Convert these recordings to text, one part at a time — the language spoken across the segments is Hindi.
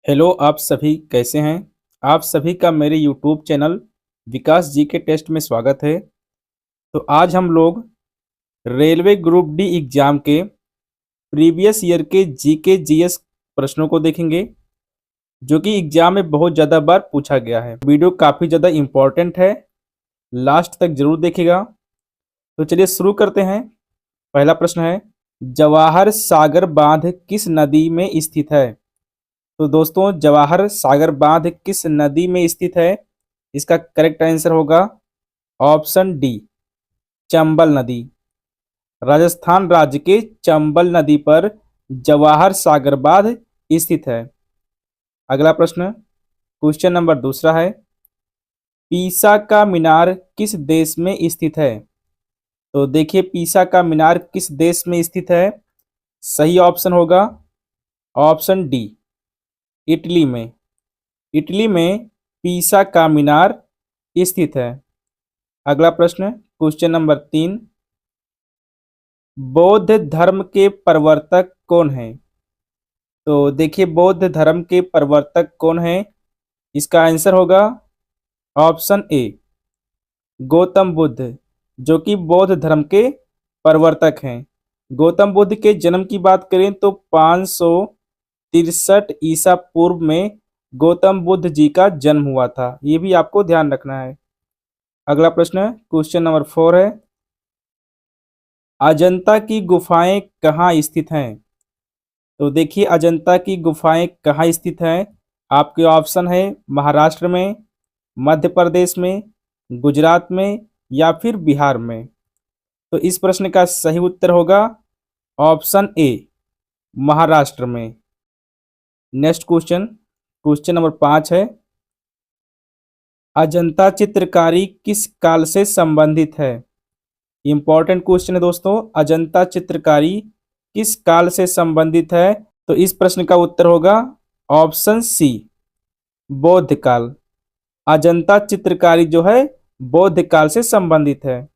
हेलो, आप सभी कैसे हैं। आप सभी का मेरे यूट्यूब चैनल विकास जी के टेस्ट में स्वागत है। तो आज हम लोग रेलवे ग्रुप डी एग्जाम के प्रीवियस ईयर के जीके जीएस प्रश्नों को देखेंगे, जो कि एग्जाम में बहुत ज़्यादा बार पूछा गया है। वीडियो काफ़ी ज़्यादा इम्पोर्टेंट है, लास्ट तक जरूर देखिएगा। तो चलिए शुरू करते हैं। पहला प्रश्न है, जवाहर सागर बांध किस नदी में स्थित है। तो दोस्तों, जवाहर सागर बांध किस नदी में स्थित है। इसका करेक्ट आंसर होगा ऑप्शन डी, चंबल नदी। राजस्थान राज्य के चंबल नदी पर जवाहर सागर बांध स्थित है। अगला प्रश्न, क्वेश्चन नंबर दूसरा है, पीसा का मीनार किस देश में स्थित है। तो देखिए, पीसा का मीनार किस देश में स्थित है। सही ऑप्शन होगा ऑप्शन डी, इटली में। इटली में पीसा का मीनार स्थित है। अगला प्रश्न, क्वेश्चन नंबर 3, बौद्ध धर्म के प्रवर्तक कौन हैं। तो देखिए, बौद्ध धर्म के प्रवर्तक कौन हैं। इसका आंसर होगा ऑप्शन ए, गौतम बुद्ध, जो कि बौद्ध धर्म के प्रवर्तक हैं। गौतम बुद्ध के जन्म की बात करें तो 563 ईसा पूर्व में गौतम बुद्ध जी का जन्म हुआ था। ये भी आपको ध्यान रखना है। अगला प्रश्न, क्वेश्चन नंबर 4 है, अजंता की गुफाएं कहाँ स्थित हैं। तो देखिए, अजंता की गुफाएं कहाँ स्थित हैं। आपके ऑप्शन है महाराष्ट्र में, मध्य प्रदेश में, गुजरात में या फिर बिहार में। तो इस प्रश्न का सही उत्तर होगा ऑप्शन ए, महाराष्ट्र में। नेक्स्ट क्वेश्चन, क्वेश्चन नंबर 5 है, अजंता चित्रकारी किस काल से संबंधित है। इंपॉर्टेंट क्वेश्चन है दोस्तों, अजंता चित्रकारी किस काल से संबंधित है। तो इस प्रश्न का उत्तर होगा ऑप्शन सी, बौद्ध काल। अजंता चित्रकारी जो है बौद्ध काल से संबंधित है।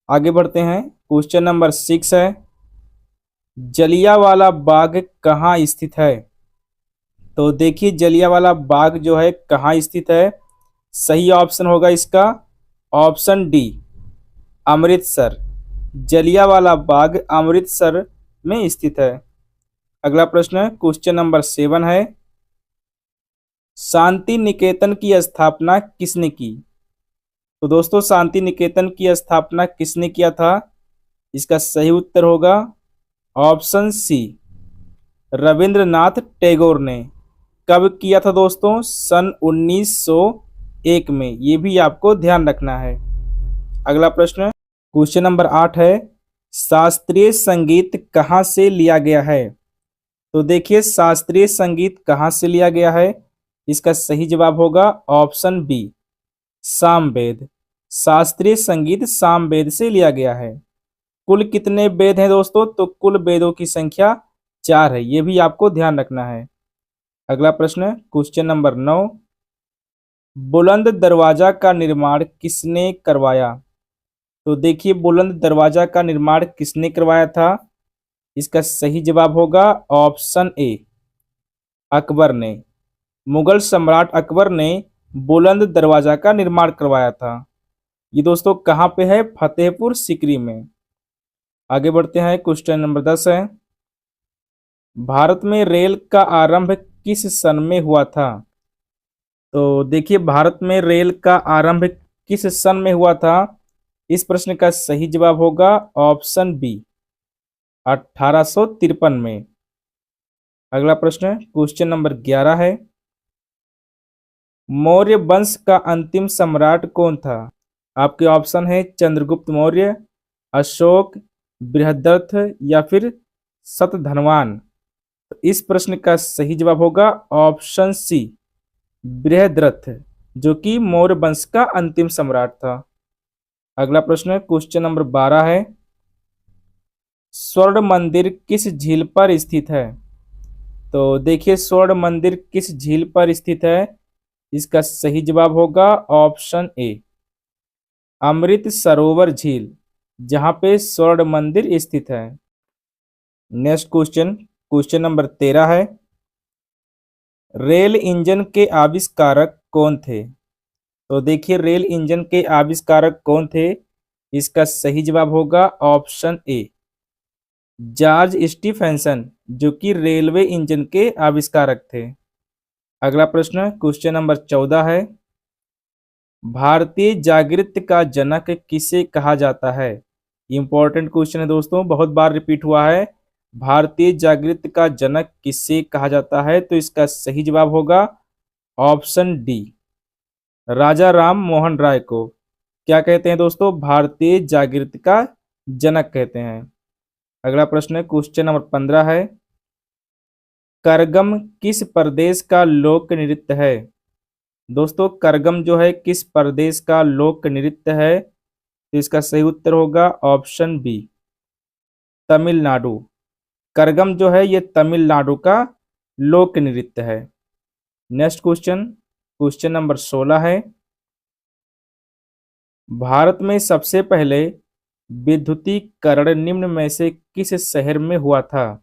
आगे बढ़ते हैं, क्वेश्चन नंबर 6 है, जलियांवाला बाग कहाँ स्थित है। तो देखिए, जलियांवाला बाग जो है कहाँ स्थित है। सही ऑप्शन होगा इसका ऑप्शन डी, अमृतसर। जलियांवाला बाग अमृतसर में स्थित है। अगला प्रश्न, क्वेश्चन नंबर 7 है, शांति निकेतन की स्थापना किसने की। तो दोस्तों, शांति निकेतन की स्थापना किसने किया था। इसका सही उत्तर होगा ऑप्शन सी, रविंद्रनाथ टैगोर ने। कब किया था दोस्तों, सन 1901 में। ये भी आपको ध्यान रखना है। अगला प्रश्न, क्वेश्चन नंबर 8 है, शास्त्रीय संगीत कहाँ से लिया गया है। तो देखिए, शास्त्रीय संगीत कहाँ से लिया गया है। इसका सही जवाब होगा ऑप्शन बी, सामवेद। शास्त्रीय संगीत सामवेद से लिया गया है। कुल कितने वेद हैं दोस्तों, तो कुल वेदों की संख्या 4 है। ये भी आपको ध्यान रखना है। अगला प्रश्न, क्वेश्चन नंबर 9, बुलंद दरवाजा का निर्माण किसने करवाया। तो देखिए, बुलंद दरवाजा का निर्माण किसने करवाया था। इसका सही जवाब होगा ऑप्शन ए, अकबर ने। मुगल सम्राट अकबर ने बुलंद दरवाजा का निर्माण करवाया था। ये दोस्तों कहाँ पे है, फतेहपुर सीकरी में। आगे बढ़ते हैं, क्वेश्चन नंबर 10 है, भारत में रेल का आरंभ किस सन में हुआ था। तो देखिए, भारत में रेल का आरंभ किस सन में हुआ था। इस प्रश्न का सही जवाब होगा ऑप्शन बी, 1853 में। अगला प्रश्न, क्वेश्चन नंबर 11 है, मौर्य वंश का अंतिम सम्राट कौन था। आपके ऑप्शन है चंद्रगुप्त मौर्य, अशोक, बृहद्रथ या फिर शतधनवान। तो इस प्रश्न का सही जवाब होगा ऑप्शन सी, बृहद्रथ, जो कि मौर्य वंश का अंतिम सम्राट था। अगला प्रश्न, क्वेश्चन नंबर 12 है, स्वर्ण मंदिर किस झील पर स्थित है। तो देखिए, स्वर्ण मंदिर किस झील पर स्थित है। इसका सही जवाब होगा ऑप्शन ए, अमृत सरोवर झील, जहां पे स्वर्ण मंदिर स्थित है। नेक्स्ट क्वेश्चन, क्वेश्चन नंबर 13 है, रेल इंजन के आविष्कारक कौन थे? तो देखिए रेल इंजन के आविष्कारक कौन थे? इसका सही जवाब होगा ऑप्शन ए, जॉर्ज स्टीफेंसन, जो कि रेलवे इंजन के आविष्कारक थे। अगला प्रश्न क्वेश्चन नंबर 14 है, भारतीय जागृति का जनक किसे कहा जाता है? इंपॉर्टेंट क्वेश्चन है दोस्तों, बहुत बार रिपीट हुआ है। भारतीय जागृति का जनक किसे कहा जाता है? तो इसका सही जवाब होगा ऑप्शन डी, राजा राम मोहन राय को क्या कहते हैं दोस्तों? भारतीय जागृति का जनक कहते हैं। अगला प्रश्न है क्वेश्चन नंबर 15 है, करगम किस प्रदेश का लोक नृत्य है? दोस्तों करगम जो है किस प्रदेश का लोक नृत्य है? तो इसका सही उत्तर होगा ऑप्शन बी, तमिलनाडु। करगम जो है ये तमिलनाडु का लोक नृत्य है। नेक्स्ट क्वेश्चन, क्वेश्चन नंबर 16 है, भारत में सबसे पहले विद्युतीकरण निम्न में से किस शहर में हुआ था?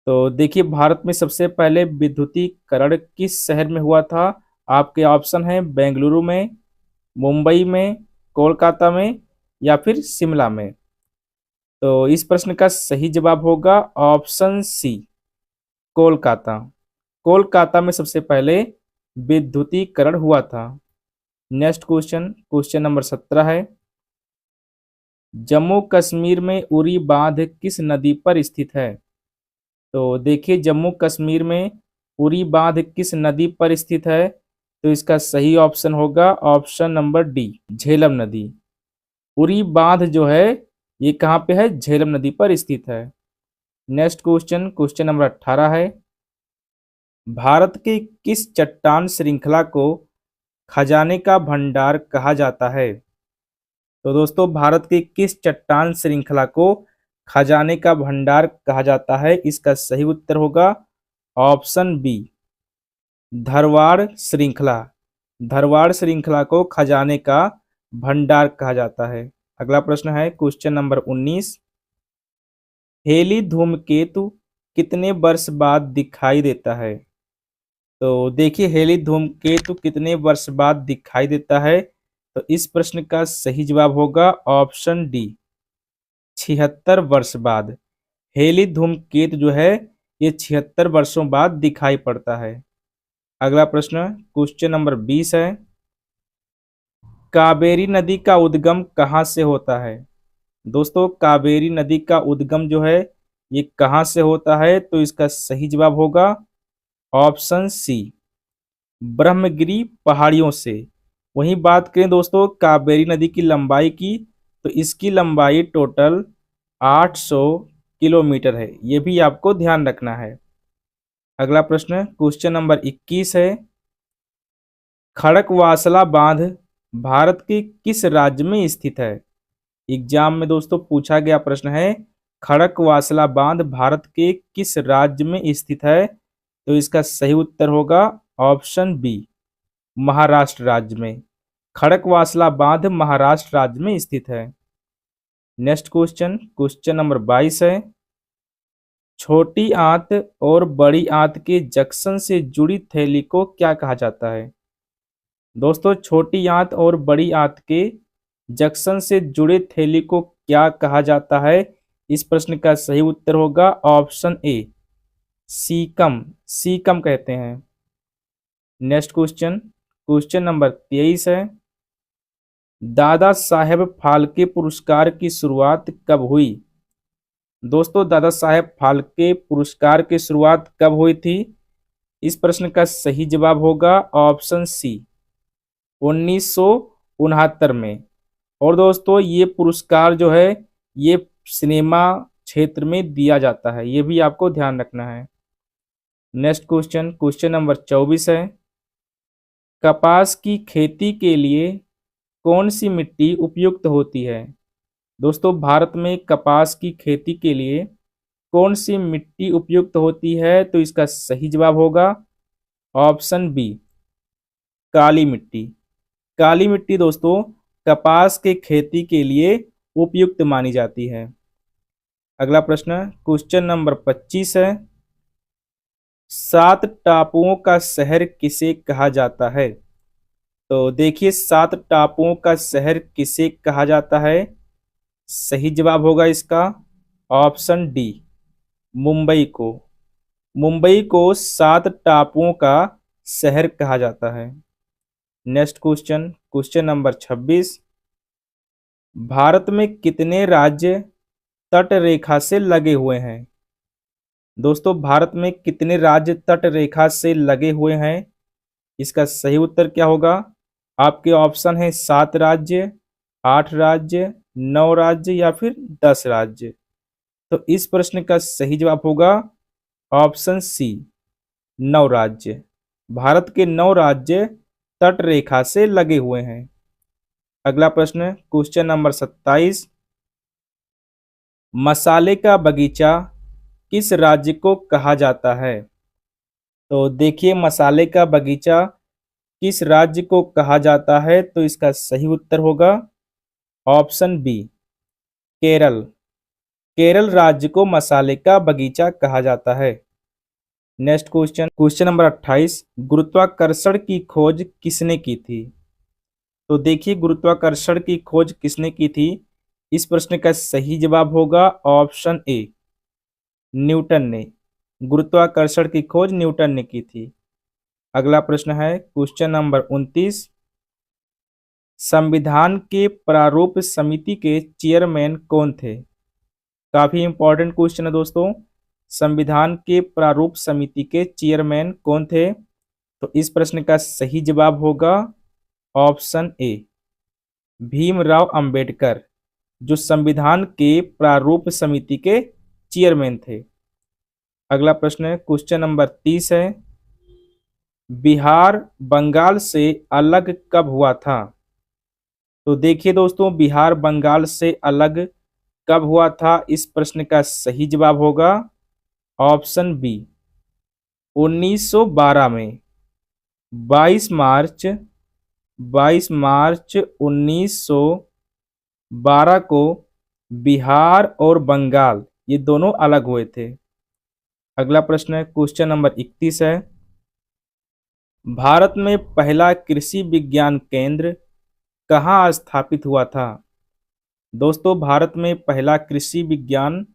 तो देखिए भारत में सबसे पहले विद्युतीकरण किस शहर में हुआ था? आपके ऑप्शन है बेंगलुरु में, मुंबई में, कोलकाता में या फिर शिमला में। तो इस प्रश्न का सही जवाब होगा ऑप्शन सी, कोलकाता। कोलकाता में सबसे पहले विद्युतीकरण हुआ था। नेक्स्ट क्वेश्चन, क्वेश्चन नंबर 17 है, जम्मू कश्मीर में उरी बांध किस नदी पर स्थित है? तो देखिए जम्मू कश्मीर में उरी बांध किस नदी पर स्थित है? तो इसका सही ऑप्शन होगा ऑप्शन नंबर डी, झेलम नदी। उरी बांध जो है ये कहाँ पे है? झेलम नदी पर स्थित है। नेक्स्ट क्वेश्चन, क्वेश्चन नंबर 18 है, भारत के किस चट्टान श्रृंखला को खजाने का भंडार कहा जाता है? तो दोस्तों भारत की किस चट्टान श्रृंखला को खजाने का भंडार कहा जाता है? इसका सही उत्तर होगा ऑप्शन बी, धरवाड़ श्रृंखला। धरवाड़ श्रृंखला को खजाने का भंडार कहा जाता है। अगला प्रश्न है क्वेश्चन नंबर 19, हेली धूमकेतु कितने वर्ष बाद दिखाई देता है? तो देखिए हेली धूमकेतु कितने वर्ष बाद दिखाई देता है? तो इस प्रश्न का सही जवाब होगा ऑप्शन डी, 76 वर्ष बाद। हेली धूमकेतु जो है ये 76 वर्षों बाद दिखाई पड़ता है। अगला प्रश्न क्वेश्चन नंबर 20 है, कावेरी नदी का उद्गम कहाँ से होता है? दोस्तों कावेरी नदी का उद्गम जो है ये कहाँ से होता है? तो इसका सही जवाब होगा ऑप्शन सी, ब्रह्मगिरी पहाड़ियों से। वहीं बात करें दोस्तों कावेरी नदी की लंबाई की, तो इसकी लंबाई टोटल 800 किलोमीटर है, ये भी आपको ध्यान रखना है। अगला प्रश्न क्वेश्चन नंबर 21 है, खड़कवासला बांध भारत के किस राज्य में स्थित है? एग्जाम में दोस्तों पूछा गया प्रश्न है, खड़कवासला बांध भारत के किस राज्य में स्थित है? तो इसका सही उत्तर होगा ऑप्शन बी, महाराष्ट्र राज्य में। खड़कवासला बांध महाराष्ट्र राज्य में स्थित है। नेक्स्ट क्वेश्चन, क्वेश्चन नंबर 22 है, छोटी आंत और बड़ी आंत के जंक्शन से जुड़ी थैली को क्या कहा जाता है? दोस्तों छोटी आंत और बड़ी आंत के जंक्शन से जुड़े थैली को क्या कहा जाता है? इस प्रश्न का सही उत्तर होगा ऑप्शन ए, सीकम। सीकम कहते हैं। नेक्स्ट क्वेश्चन, क्वेश्चन नंबर 23 है, दादा साहेब फाल्के पुरस्कार की शुरुआत कब हुई? दोस्तों दादा साहेब फाल्के पुरस्कार की शुरुआत कब हुई थी? इस प्रश्न का सही जवाब होगा ऑप्शन सी, 1969 में। और दोस्तों ये पुरस्कार जो है ये सिनेमा क्षेत्र में दिया जाता है, ये भी आपको ध्यान रखना है। नेक्स्ट क्वेश्चन, क्वेश्चन नंबर 24 है, कपास की खेती के लिए कौन सी मिट्टी उपयुक्त होती है? दोस्तों भारत में कपास की खेती के लिए कौन सी मिट्टी उपयुक्त होती है? तो इसका सही जवाब होगा ऑप्शन बी, काली मिट्टी। काली मिट्टी दोस्तों कपास के खेती के लिए उपयुक्त मानी जाती है। अगला प्रश्न क्वेश्चन नंबर 25 है, सात टापुओं का शहर किसे कहा जाता है? तो देखिए, सात टापुओं का शहर किसे कहा जाता है? सही जवाब होगा इसका ऑप्शन डी, मुंबई को। मुंबई को सात टापुओं का शहर कहा जाता है। Next question, question number 26। Bharat में कितने राज्य तट रेखा से लगे हुए हैं? दोस्तों, भारत में कितने राज्य तट रेखा से लगे हुए हैं? इसका सही उत्तर क्या होगा? आपके ऑप्शन है 7 राज्य, 8 राज्य, 9 राज्य या फिर 10 राज्य। तो इस प्रश्न का सही जवाब होगा ऑप्शन सी, 9 राज्य। भारत के 9 राज्य तट रेखा से लगे हुए हैं। अगला प्रश्न, क्वेश्चन नंबर 27। मसाले का बगीचा किस राज्य को कहा जाता है? तो देखिए, मसाले का बगीचा किस राज्य को कहा जाता है? तो इसका सही उत्तर होगा ऑप्शन बी, केरल। केरल राज्य को मसाले का बगीचा कहा जाता है। Next question, question number 28। गुरुत्वाकर्षण की खोज किसने की थी? तो देखिए, गुरुत्वाकर्षण की खोज किसने की थी? इस प्रश्न का सही जवाब होगा ऑप्शन ए, न्यूटन ने। गुरुत्वाकर्षण की खोज न्यूटन ने की थी। अगला प्रश्न है क्वेश्चन नंबर 29। संविधान के प्रारूप समिति के चेयरमैन कौन थे? काफी इंपॉर्टेंट क्वेश्चन है दोस्तों। संविधान के प्रारूप समिति के चेयरमैन कौन थे? तो इस प्रश्न का सही जवाब होगा ऑप्शन ए, भीमराव अंबेडकर, जो संविधान के प्रारूप समिति के चेयरमैन थे। अगला प्रश्न है क्वेश्चन नंबर 30 है। बिहार बंगाल से अलग कब हुआ था? तो देखिए दोस्तों, बिहार बंगाल से अलग कब हुआ था? इस प्रश्न का सही जवाब होगा ऑप्शन बी, 1912 में। 22 मार्च 1912 को बिहार और बंगाल ये दोनों अलग हुए थे। अगला प्रश्न है क्वेश्चन नंबर 31 है। भारत में पहला कृषि विज्ञान केंद्र कहाँ स्थापित हुआ था? दोस्तों, भारत में पहला कृषि विज्ञान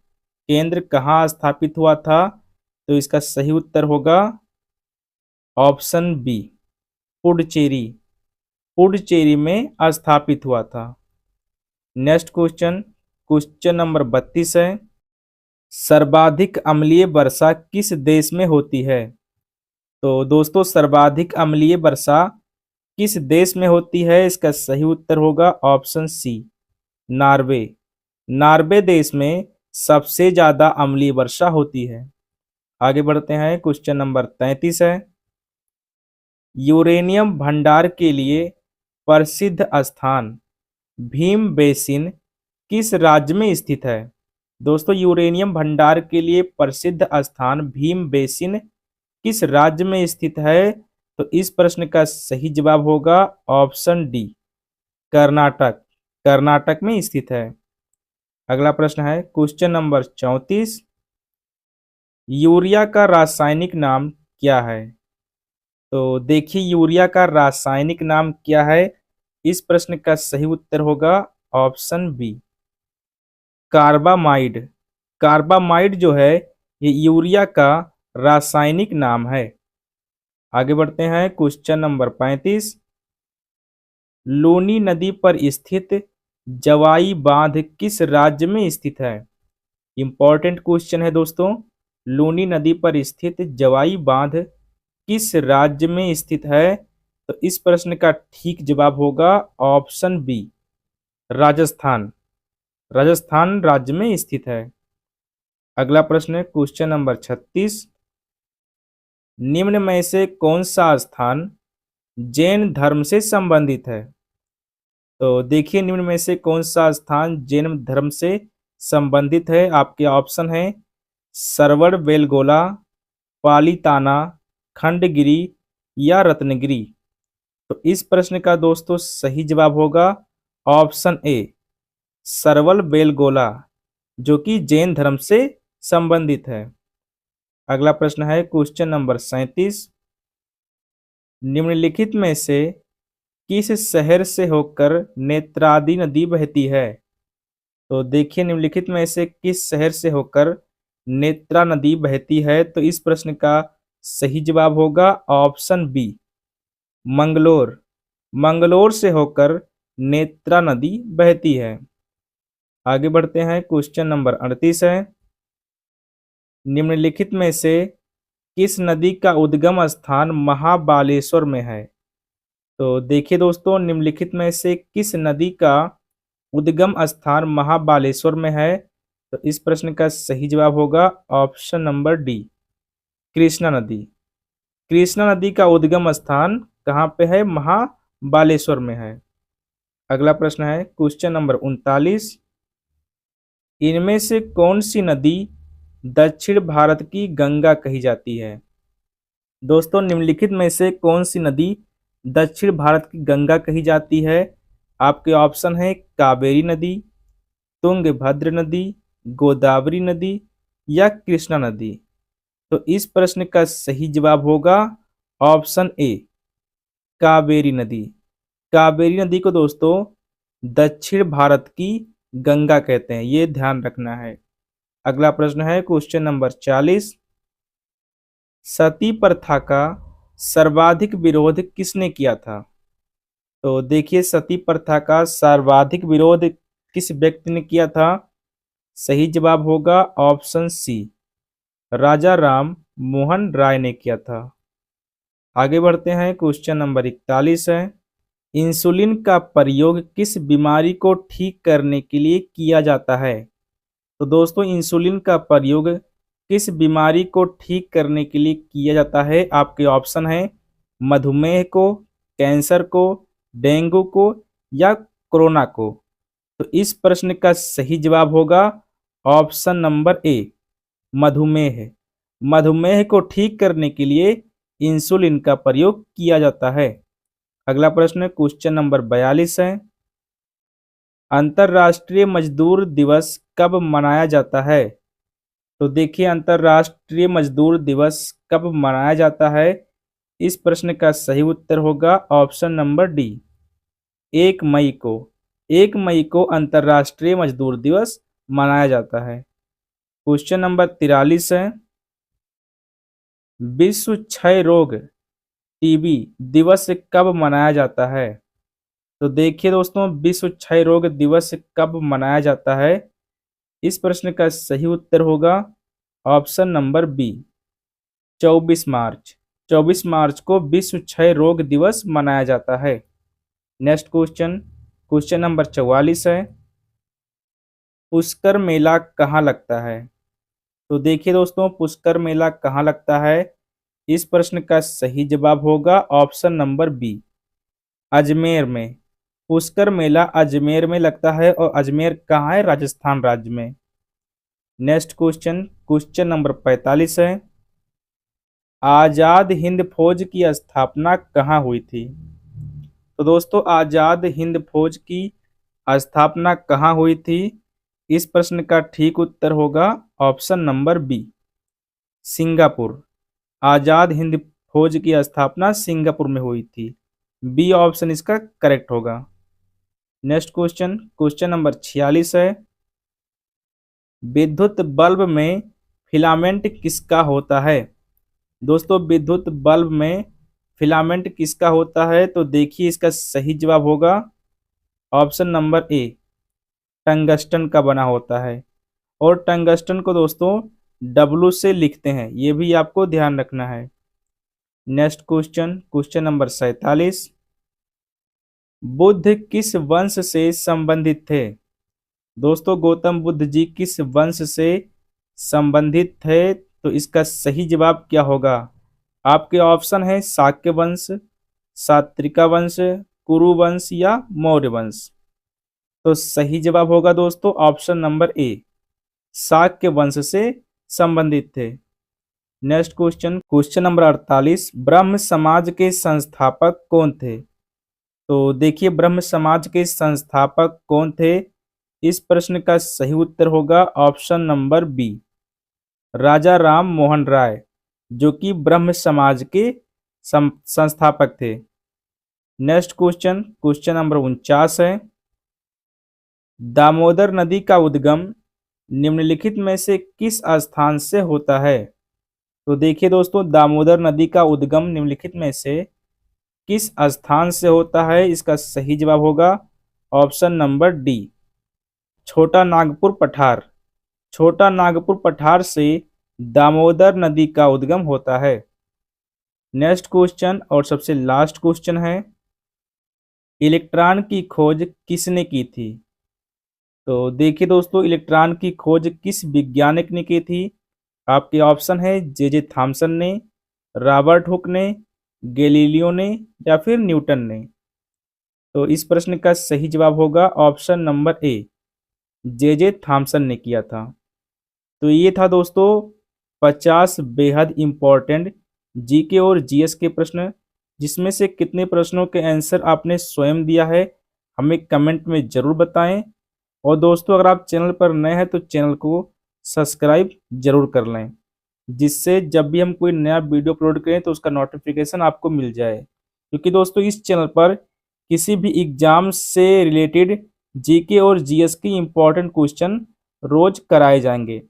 केंद्र कहाँ स्थापित हुआ था? तो इसका सही उत्तर होगा ऑप्शन बी, पुडुचेरी। पुडुचेरी में स्थापित हुआ था। नेक्स्ट क्वेश्चन, क्वेश्चन नंबर 32 है। सर्वाधिक अम्लीय वर्षा किस देश में होती है? तो दोस्तों, सर्वाधिक अम्लीय वर्षा किस देश में होती है? इसका सही उत्तर होगा ऑप्शन सी, नॉर्वे। नॉर्वे देश में सबसे ज्यादा अम्लीय वर्षा होती है। आगे बढ़ते हैं, क्वेश्चन नंबर 33 है। यूरेनियम भंडार के लिए प्रसिद्ध स्थान भीम बेसिन किस राज्य में स्थित है? दोस्तों, यूरेनियम भंडार के लिए प्रसिद्ध स्थान भीम बेसिन किस राज्य में स्थित है? तो इस प्रश्न का सही जवाब होगा ऑप्शन डी, कर्नाटक। कर्नाटक में स्थित है। अगला प्रश्न है क्वेश्चन नंबर 34। यूरिया का रासायनिक नाम क्या है? तो देखिए, यूरिया का रासायनिक नाम क्या है? इस प्रश्न का सही उत्तर होगा ऑप्शन बी, कार्बामाइड। कार्बामाइड जो है ये यूरिया का रासायनिक नाम है। आगे बढ़ते हैं, क्वेश्चन नंबर 35। लूनी नदी पर स्थित जवाई बांध किस राज्य में स्थित है? इंपॉर्टेंट क्वेश्चन है दोस्तों। लूनी नदी पर स्थित जवाई बांध किस राज्य में स्थित है? तो इस प्रश्न का ठीक जवाब होगा ऑप्शन बी, राजस्थान। राजस्थान राज्य में स्थित है। अगला प्रश्न है क्वेश्चन नंबर 36। निम्न में से कौन सा स्थान जैन धर्म से संबंधित है? तो देखिए, निम्न में से कौन सा स्थान जैन धर्म से संबंधित है? आपके ऑप्शन है सरवण बेलगोला, पालीताना, खंडगिरी या रत्नगिरी। तो इस प्रश्न का दोस्तों सही जवाब होगा ऑप्शन ए, सरवल बेलगोला, जो कि जैन धर्म से संबंधित है। अगला प्रश्न है क्वेश्चन नंबर 37। निम्नलिखित में से किस शहर से होकर नेत्रादि नदी बहती है? तो देखिए निम्नलिखित में से किस शहर से होकर नेत्रा नदी बहती है? तो इस प्रश्न का सही जवाब होगा ऑप्शन बी, मंगलोर। मंगलोर से होकर नेत्रा नदी बहती है। आगे बढ़ते हैं, क्वेश्चन नंबर 38 है। निम्नलिखित में से किस नदी का उद्गम स्थान महाबालेश्वर में है? तो देखिए दोस्तों, निम्नलिखित में से किस नदी का उद्गम स्थान महाबालेश्वर में है? तो इस प्रश्न का सही जवाब होगा ऑप्शन नंबर डी, कृष्णा नदी। कृष्णा नदी का उद्गम स्थान कहाँ पे है? महाबालेश्वर में है। अगला प्रश्न है क्वेश्चन नंबर 39। इनमें से कौन सी नदी दक्षिण भारत की गंगा कही जाती है? दोस्तों निम्नलिखित में से कौन सी नदी दक्षिण भारत की गंगा कही जाती है? आपके ऑप्शन है कावेरी नदी, तुंगभद्र नदी, गोदावरी नदी या कृष्णा नदी। तो इस प्रश्न का सही जवाब होगा ऑप्शन ए, कावेरी नदी। कावेरी नदी को दोस्तों दक्षिण भारत की गंगा कहते हैं, ये ध्यान रखना है। अगला प्रश्न है क्वेश्चन नंबर 40। सती प्रथा का सर्वाधिक विरोध किसने किया था? तो देखिए सती प्रथा का सर्वाधिक विरोध किस व्यक्ति ने किया था? सही जवाब होगा ऑप्शन सी, राजा राम मोहन राय ने किया था। आगे बढ़ते हैं, क्वेश्चन नंबर 41 है। इंसुलिन का प्रयोग किस बीमारी को ठीक करने के लिए किया जाता है? तो दोस्तों इंसुलिन का प्रयोग किस बीमारी को ठीक करने के लिए किया जाता है? आपके ऑप्शन है मधुमेह को, कैंसर को, डेंगू को या कोरोना को। तो इस प्रश्न का सही जवाब होगा ऑप्शन नंबर ए, मधुमेह। मधुमेह को ठीक करने के लिए इंसुलिन का प्रयोग किया जाता है। अगला प्रश्न क्वेश्चन नंबर 42 है। अंतर्राष्ट्रीय मजदूर दिवस कब मनाया जाता है? तो देखिए अंतर्राष्ट्रीय मजदूर दिवस कब मनाया जाता है? इस प्रश्न का सही उत्तर होगा ऑप्शन नंबर डी, 1 मई को। 1 मई को अंतर्राष्ट्रीय मजदूर दिवस मनाया जाता है। क्वेश्चन नंबर 43 है। विश्व क्षय रोग टीबी दिवस कब मनाया जाता है? तो देखिए दोस्तों विश्व क्षय रोग दिवस कब मनाया जाता है? इस प्रश्न का सही उत्तर होगा ऑप्शन नंबर बी, 24 मार्च। 24 मार्च को विश्व क्षय रोग दिवस मनाया जाता है। नेक्स्ट क्वेश्चन, क्वेश्चन नंबर 44 है। पुष्कर मेला कहाँ लगता है? तो देखिए दोस्तों पुष्कर मेला कहाँ लगता है? इस प्रश्न का सही जवाब होगा ऑप्शन नंबर बी, अजमेर में। पुष्कर मेला अजमेर में लगता है और अजमेर कहाँ है? राजस्थान राज्य में। नेक्स्ट क्वेश्चन, क्वेश्चन नंबर 45 है। आजाद हिंद फौज की स्थापना कहाँ हुई थी? तो दोस्तों आजाद हिंद फौज की स्थापना कहाँ हुई थी? इस प्रश्न का ठीक उत्तर होगा option number B, Singapore. Azad Hind फौज की स्थापना सिंगापुर में हुई थी। बी ऑप्शन इसका करेक्ट होगा। नेक्स्ट क्वेश्चन, क्वेश्चन नंबर 46 है। विद्युत बल्ब में फिलामेंट किसका होता है? दोस्तों विद्युत बल्ब में फिलामेंट किसका होता है? तो देखिए इसका सही जवाब होगा ऑप्शन नंबर ए, टंगस्टन का बना होता है। और टंगस्टन को दोस्तों डब्लू से लिखते हैं, ये भी आपको ध्यान रखना है। Next question, question number 47। Buddha किस वंश से संबंधित थे? दोस्तों गौतम बुद्ध जी किस वंश से संबंधित थे? तो इसका सही जवाब क्या होगा? आपके ऑप्शन है शाक्य वंश, सात्रिका वंश, कुरु वंश या मौर्य वंश। तो सही जवाब होगा दोस्तों ऑप्शन नंबर ए, शाक्य वंश से संबंधित थे। Next question, question number 48। ब्रह्म समाज के संस्थापक कौन थे? तो देखिए ब्रह्म समाज के संस्थापक कौन थे? इस प्रश्न का सही उत्तर होगा ऑप्शन नंबर बी, राजा राम मोहन राय। जो कि ब्रह्म समाज के संस्थापक थे। नेक्स्ट क्वेश्चन, क्वेश्चन नंबर 49 है, दामोदर नदी का उद्गम निम्नलिखित में से किस स्थान से होता है? तो देखिए दोस्तों, दामोदर नदी का उद्गम निम्नलिखित में से किस स्थान से होता है? इसका सही जवाब होगा ऑप्शन नंबर डी, छोटा नागपुर पठार। छोटा नागपुर पठार से दामोदर नदी का उद्गम होता है। नेक्स्ट क्वेश्चन और सबसे लास्ट क्वेश्चन है, इलेक्ट्रॉन की खोज किसने की थी? तो देखिए दोस्तों, इलेक्ट्रॉन की खोज किस वैज्ञानिक ने की थी? आपके ऑप्शन है जे थॉमसन ने, रॉबर्ट हुक ने, गैलीलियो ने या फिर न्यूटन ने। तो इस प्रश्न का सही जवाब होगा option number A, J Thomson ने किया था। तो ये था दोस्तों 50 बेहद इंपॉर्टेंट जीके और जीएस के प्रश्न, जिसमें से कितने प्रश्नों के आंसर आपने स्वयं दिया है हमें कमेंट में ज़रूर बताएं। और दोस्तों, अगर आप चैनल पर नए हैं तो चैनल को सब्सक्राइब जरूर कर लें, जिससे जब भी हम कोई नया वीडियो अपलोड करें तो उसका नोटिफिकेशन आपको मिल जाए। क्योंकि दोस्तों, इस चैनल पर किसी भी एग्जाम से रिलेटेड जीके और जीएस की इंपॉर्टेंट क्वेश्चन रोज कराए जाएंगे।